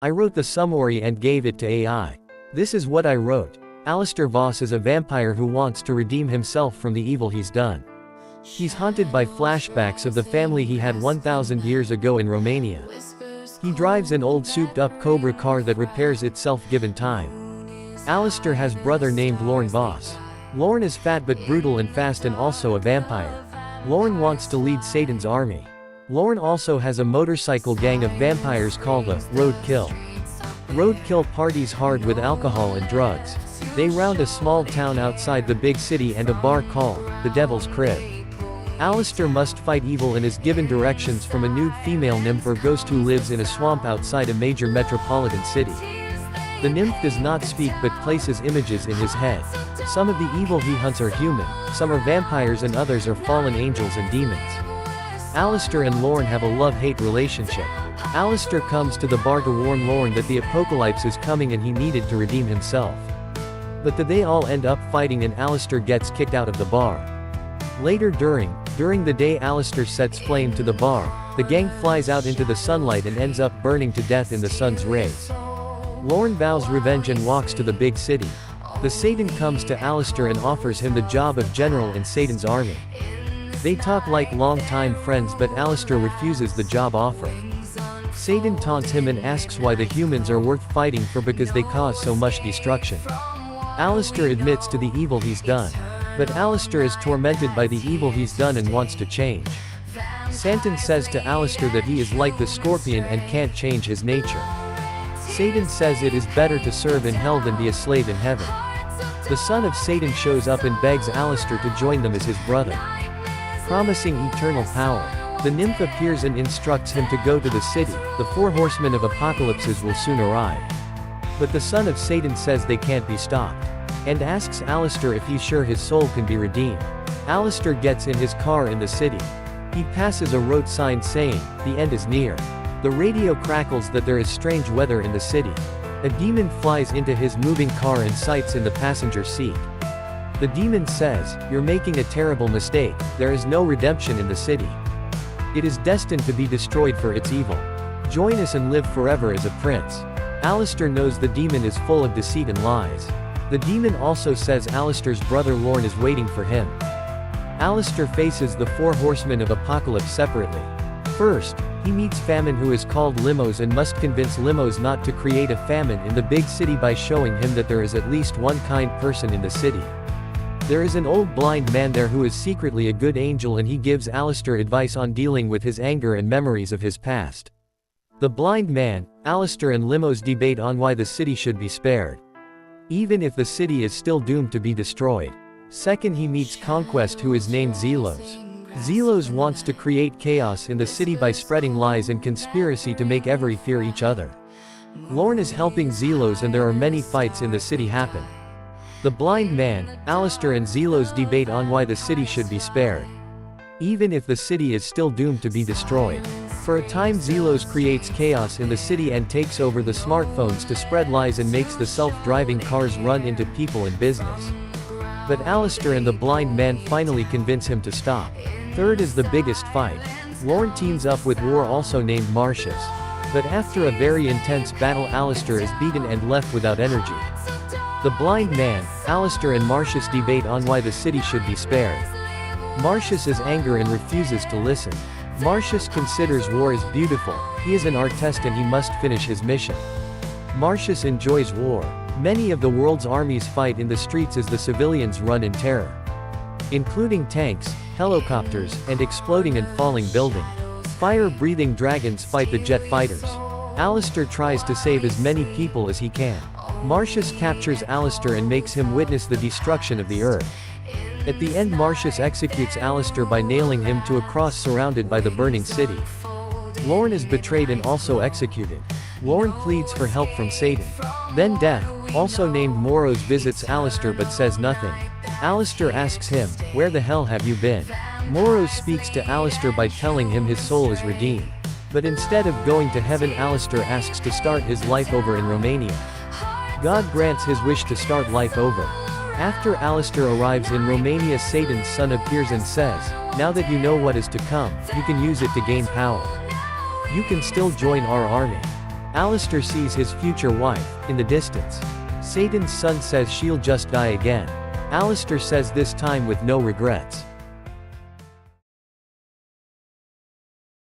I wrote the summary and gave it to AI. This is what I wrote. Alaster Voss is a vampire who wants to redeem himself from the evil he's done. He's haunted by flashbacks of the family he had 1,000 years ago in Romania. He drives an old souped-up Cobra car that repairs itself given time. Alaster has brother named Lorne Voss. Lorne is fat but brutal and fast and also a vampire. Lorne wants to lead Satan's army. Lorne also has a motorcycle gang of vampires called the Roadkill. Roadkill parties hard with alcohol and drugs. They round a small town outside the big city and a bar called the Devil's Crib. Alaster must fight evil and is given directions from a nude female nymph or ghost who lives in a swamp outside a major metropolitan city. The nymph does not speak but places images in his head. Some of the evil he hunts are human, some are vampires and others are fallen angels and demons. Alaster and Lorne have a love-hate relationship. Alaster comes to the bar to warn Lorne that the apocalypse is coming and he needed to redeem himself. But they all end up fighting and Alaster gets kicked out of the bar. Later during the day Alaster sets flame to the bar, the gang flies out into the sunlight and ends up burning to death in the sun's rays. Lorne vows revenge and walks to the big city. The Satan comes to Alaster and offers him the job of general in Satan's army. They talk like long-time friends but Alaster refuses the job offer. Satan taunts him and asks why the humans are worth fighting for because they cause so much destruction. Alaster admits to the evil he's done. But Alaster is tormented by the evil he's done and wants to change. Satan says to Alaster that he is like the scorpion and can't change his nature. Satan says it is better to serve in hell than be a slave in heaven. The son of Satan shows up and begs Alaster to join them as his brother, promising eternal power. The nymph appears and instructs him to go to the city. The 4 horsemen of apocalypses will soon arrive. But the son of Satan says they can't be stopped, and asks Alaster if he's sure his soul can be redeemed. Alaster gets in his car in the city. He passes a road sign saying, "The end is near." The radio crackles that there is strange weather in the city. A demon flies into his moving car and sights in the passenger seat. The demon says, "You're making a terrible mistake, there is no redemption in the city. It is destined to be destroyed for its evil. Join us and live forever as a prince." Alaster knows the demon is full of deceit and lies. The demon also says Alaster's brother Lorne is waiting for him. Alaster faces the 4 horsemen of apocalypse separately. First, he meets Famine, who is called Limos, and must convince Limos not to create a famine in the big city by showing him that there is at least one kind person in the city. There is an old blind man there who is secretly a good angel and he gives Alaster advice on dealing with his anger and memories of his past. The blind man, Alaster and Limos debate on why the city should be spared, even if the city is still doomed to be destroyed. Second, he meets Conquest, who is named Zelos. Zelos wants to create chaos in the city by spreading lies and conspiracy to make every fear each other. Lorne is helping Zelos and there are many fights in the city happen. The blind man, Alaster and Zelos debate on why the city should be spared, even if the city is still doomed to be destroyed. For a time Zelos creates chaos in the city and takes over the smartphones to spread lies and makes the self-driving cars run into people and business. But Alaster and the blind man finally convince him to stop. Third is the biggest fight. Lorne teams up with War, also named Marcius. But after a very intense battle Alaster is beaten and left without energy. The blind man, Alaster and Marcius debate on why the city should be spared. Marcius is angry and refuses to listen. Marcius considers War as beautiful, he is an artist and he must finish his mission. Marcius enjoys war. Many of the world's armies fight in the streets as the civilians run in terror, including tanks, helicopters, and exploding and falling buildings. Fire-breathing dragons fight the jet fighters. Alaster tries to save as many people as he can. Marcius captures Alaster and makes him witness the destruction of the earth. At the end Marcius executes Alaster by nailing him to a cross surrounded by the burning city. Lorne is betrayed and also executed. Lorne pleads for help from Satan. Then Death, also named Moros, visits Alaster but says nothing. Alaster asks him, "Where the hell have you been?" Moros speaks to Alaster by telling him his soul is redeemed. But instead of going to heaven Alaster asks to start his life over in Romania. God grants his wish to start life over. After Alaster arrives in Romania Satan's son appears and says, "Now that you know what is to come, you can use it to gain power. You can still join our army." Alaster sees his future wife, in the distance. Satan's son says she'll just die again. Alaster says this time with no regrets.